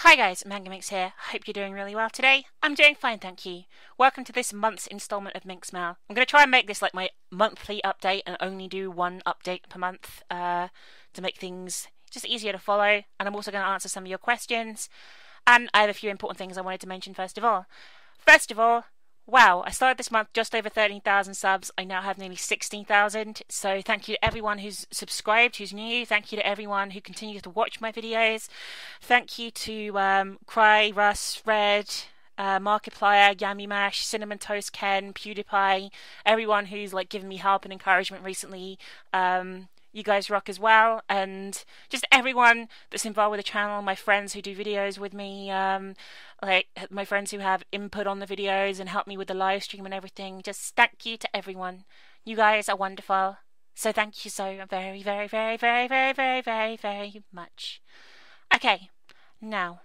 Hi guys, Minx here. Hope you're doing really well today. I'm doing fine, thank you. Welcome to this month's installment of Minx Mail. I'm going to try and make this like my monthly update and only do one update per month to make things just easier to follow. And I'm also going to answer some of your questions. And I have a few important things I wanted to mention first of all. Wow, I started this month just over 13,000 subs. I now have nearly 16,000. So thank you to everyone who's subscribed, who's new. Thank you to everyone who continues to watch my videos. Thank you to Cry, Russ, Red, Markiplier, Yummy Mash, Cinnamon Toast Ken, PewDiePie, everyone who's like given me help and encouragement recently. You guys rock as well, and just everyone that's involved with the channel, my friends who do videos with me, like my friends who have input on the videos and help me with the live stream and everything. Just thank you to everyone. You guys are wonderful. So thank you so very, very, very, very, very, very, very, very much. Okay, now,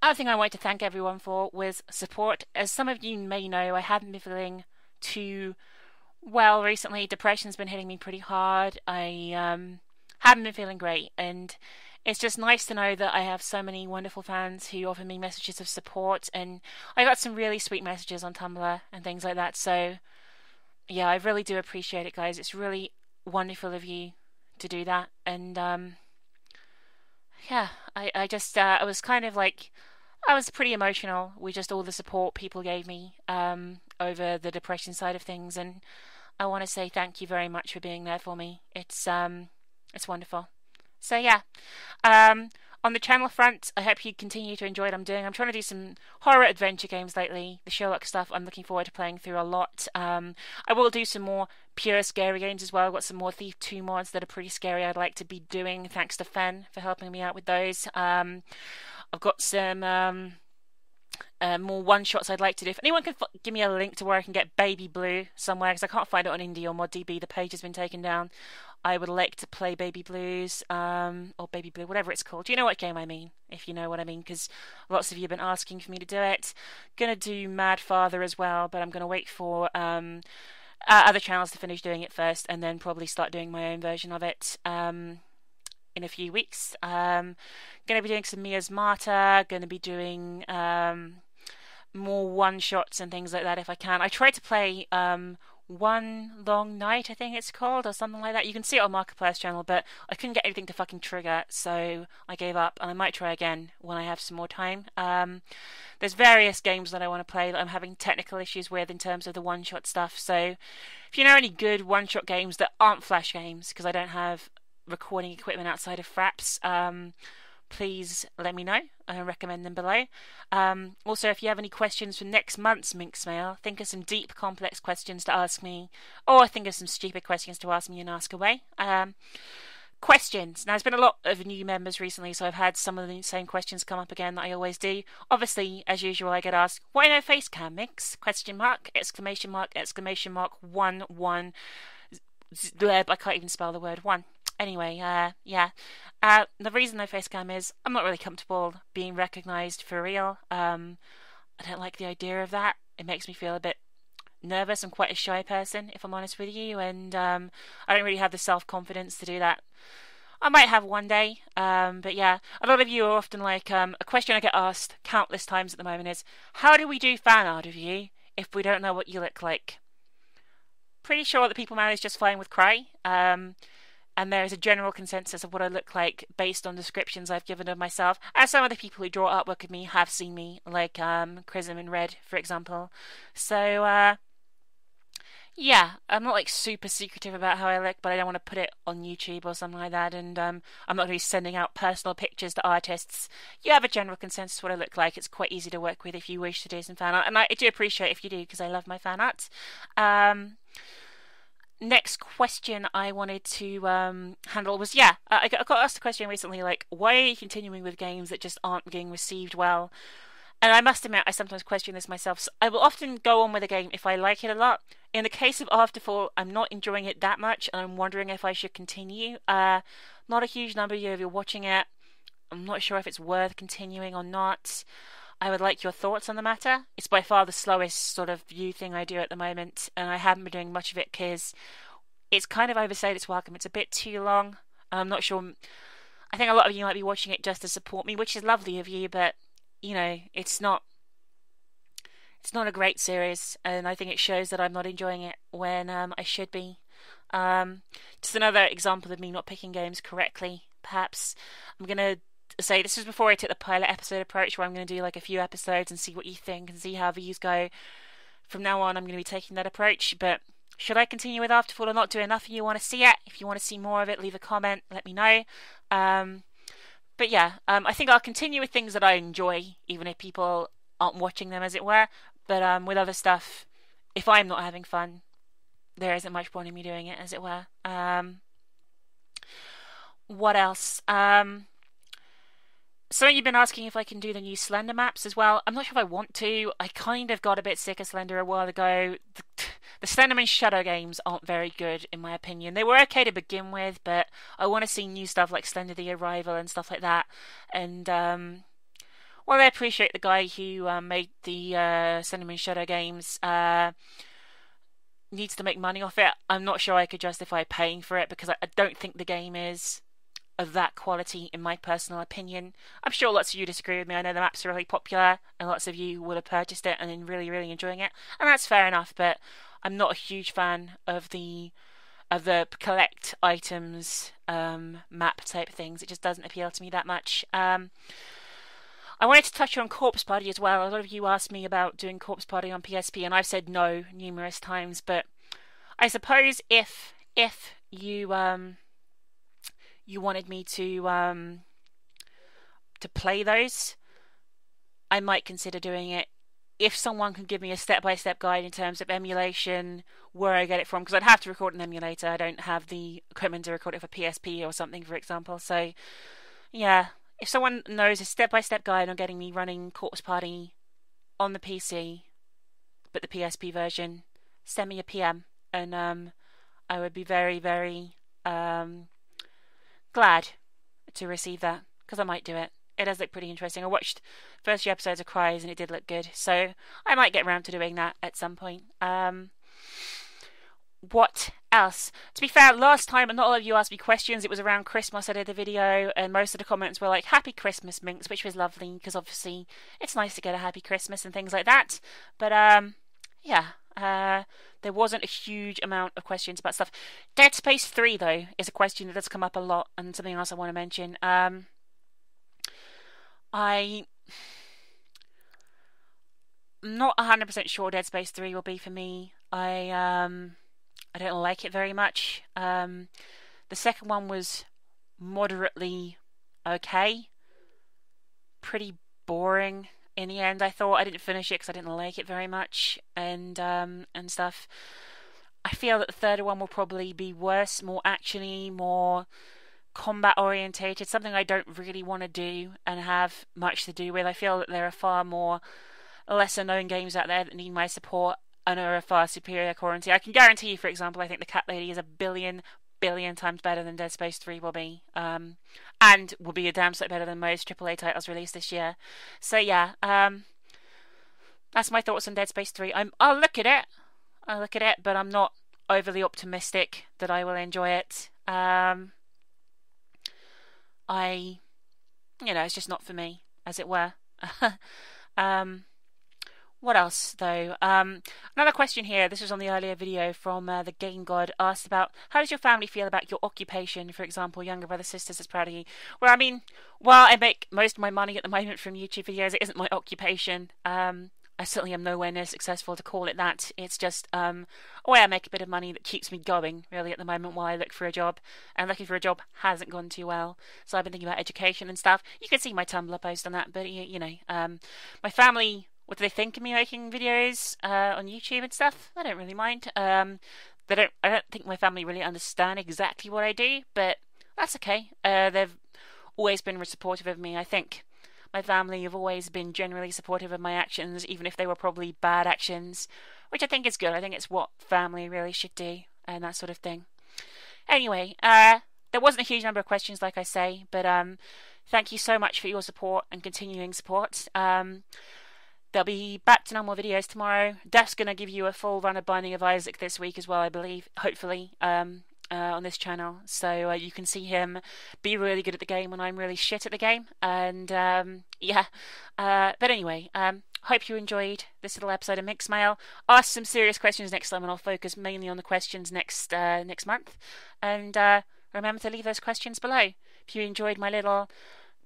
other thing I wanted to thank everyone for was support. As some of you may know, I haven't been feeling too well recently. Depression's been hitting me pretty hard. I haven't been feeling great, and it's just nice to know that I have so many wonderful fans who offer me messages of support, and I got some really sweet messages on Tumblr and things like that. So yeah, I really do appreciate it, guys. It's really wonderful of you to do that, and yeah, I was kind of like, I was pretty emotional with just all the support people gave me over the depression side of things, and I want to say thank you very much for being there for me. It's wonderful. So yeah, on the channel front, I hope you continue to enjoy what I'm doing. I'm trying to do some horror adventure games lately. The Sherlock stuff I'm looking forward to playing through a lot. I will do some more pure scary games as well. I've got some more Thief 2 mods that are pretty scary I'd like to be doing. Thanks to Fen for helping me out with those. I've got some more one-shots I'd like to do. If anyone can give me a link to where I can get Baby Blue somewhere, because I can't find it on Indie or ModDB, the page has been taken down. I would like to play Baby Blues, or Baby Blue, whatever it's called. Do you know what game I mean? If you know what I mean, because lots of you have been asking for me to do it. Gonna do Mad Father as well, but I'm gonna wait for other channels to finish doing it first, and then probably start doing my own version of it in a few weeks. Gonna be doing some Mia's Martyr, gonna be doing more one-shots and things like that if I can. I tried to play One Long Night, I think it's called, or something like that. You can see it on Markiplier's channel, but I couldn't get anything to fucking trigger, so I gave up, and I might try again when I have some more time. There's various games that I want to play that I'm having technical issues with in terms of the one-shot stuff, so if you know any good one-shot games that aren't Flash games, because I don't have recording equipment outside of Fraps, please let me know and recommend them below. Also, if you have any questions for next month's Minx Mail, think of some deep, complex questions to ask me, or think of some stupid questions to ask me and ask away. Questions. Now, there's been a lot of new members recently, so I've had some of the same questions come up again that I always do. Obviously, as usual, I get asked, why no Facecam, Minx? Question mark, exclamation mark, exclamation mark, 1, I can't even spell the word one. Anyway, yeah. The reason I Facecam is I'm not really comfortable being recognised for real. I don't like the idea of that. It makes me feel a bit nervous. I'm quite a shy person, if I'm honest with you, and I don't really have the self-confidence to do that. I might have one day, but yeah. A lot of you are often like, a question I get asked countless times at the moment is, how do we do fan art of you if we don't know what you look like? Pretty sure that people manage just fine with Cry. And there is a general consensus of what I look like based on descriptions I've given of myself. As some of the people who draw artwork of me have seen me, like Chrism and Red, for example. So, yeah, I'm not like super secretive about how I look, but I don't want to put it on YouTube or something like that. And I'm not really sending out personal pictures to artists. You have a general consensus of what I look like. It's quite easy to work with if you wish to do some fan art. And I do appreciate if you do, because I love my fan art. Next question I wanted to handle was, I got asked a question recently, like, why are you continuing with games that just aren't being received well? And I must admit, I sometimes question this myself. So I will often go on with a game if I like it a lot. In the case of Afterfall, I'm not enjoying it that much, and I'm wondering if I should continue. Not a huge number of you if you're watching it. I'm not sure if it's worth continuing or not. I would like your thoughts on the matter. It's by far the slowest sort of view thing I do at the moment, and I haven't been doing much of it because it's kind of overstayed its welcome. It's a bit too long. I'm not sure. I think a lot of you might be watching it just to support me, which is lovely of you, but you know, it's not a great series, and I think it shows that I'm not enjoying it when I should be. Um, just another example of me not picking games correctly. Perhaps I'm gonna say this was before I took the pilot episode approach, where I'm gonna do like a few episodes and see what you think and see how views go. From now on, I'm gonna be taking that approach, but. Should I continue with Afterfall or not? Do enough of you want to see it? If you want to see more of it, leave a comment. Let me know. But yeah, I think I'll continue with things that I enjoy, even if people aren't watching them, as it were. But with other stuff, if I'm not having fun, there isn't much point in me doing it, as it were. What else? So you've been asking if I can do the new Slender maps as well. I'm not sure if I want to. I kind of got a bit sick of Slender a while ago. The Slenderman Shadow games aren't very good, in my opinion. They were okay to begin with, but I want to see new stuff like Slender the Arrival and stuff like that. And, well, I appreciate the guy who made the Slenderman Shadow games needs to make money off it. I'm not sure I could justify paying for it because I don't think the game is of that quality, in my personal opinion. I'm sure lots of you disagree with me. I know the maps are really popular, and lots of you will have purchased it and then really, really enjoying it, and that's fair enough. But I'm not a huge fan of the collect items map type things. It just doesn't appeal to me that much. I wanted to touch on Corpse Party as well. A lot of you asked me about doing Corpse Party on PSP, and I've said no numerous times. But I suppose if you you wanted me to play those, I might consider doing it. If someone can give me a step-by-step guide in terms of emulation, where I get it from, because I'd have to record an emulator. I don't have the equipment to record it for PSP or something, for example. So, yeah, if someone knows a step-by-step guide on getting me running Corpse Party on the PC, but the PSP version, send me a PM, and I would be very, very glad to receive that, because I might do it. It does look pretty interesting. I watched the first few episodes of Cries and it did look good, so I might get around to doing that at some point. What else? To be fair, last time not all of you asked me questions. It was around Christmas I did the video, and most of the comments were like, Happy Christmas, Minx, which was lovely, because obviously it's nice to get a happy Christmas and things like that. But yeah, there wasn't a huge amount of questions about stuff. Dead Space 3, though, is a question that does come up a lot, and something else I want to mention. I'm not 100% sure Dead Space 3 will be for me. I don't like it very much. The second one was moderately okay. Pretty boring in the end, I thought. I didn't finish it because I didn't like it very much, and stuff. I feel that the third one will probably be worse, more actiony, more combat orientated, something I don't really want to do and have much to do with. I feel that there are far more lesser known games out there that need my support and are a far superior quality. I can guarantee you, for example, I think the Cat Lady is a billion times better than Dead Space 3 will be, and will be a damn sight better than most AAA titles released this year. So yeah, that's my thoughts on Dead Space 3. I'll look at it, but I'm not overly optimistic that I will enjoy it. It's just not for me, as it were. What else, though? Another question here. This was on the earlier video from the Game God. Asked about, how does your family feel about your occupation? For example, younger brothers, sisters, is proud of you. Well, I mean, while I make most of my money at the moment from YouTube videos, it isn't my occupation. I certainly am nowhere near successful to call it that. It's just a way I make a bit of money that keeps me going, really, at the moment while I look for a job. And looking for a job hasn't gone too well. So I've been thinking about education and stuff. You can see my Tumblr post on that, but, my family, what do they think of me making videos on YouTube and stuff? I don't really mind. I don't think my family really understand exactly what I do, but that's okay. They've always been supportive of me, I think. My family have always been generally supportive of my actions, even if they were probably bad actions, which I think is good. I think it's what family really should do, and that sort of thing. Anyway, there wasn't a huge number of questions, like I say, but thank you so much for your support and continuing support. They'll be back to normal videos tomorrow. Def's going to give you a full run of Binding of Isaac this week as well, I believe, hopefully. on this channel, so you can see him be really good at the game when I'm really shit at the game. And yeah, but anyway, hope you enjoyed this little episode of Minx Mail. Ask some serious questions next time, and I'll focus mainly on the questions next month. And remember to leave those questions below. If you enjoyed my little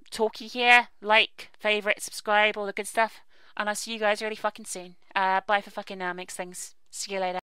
talkie here, like, favorite, subscribe, all the good stuff. And I'll see you guys really fucking soon. Bye for fucking now, Minx things. See you later.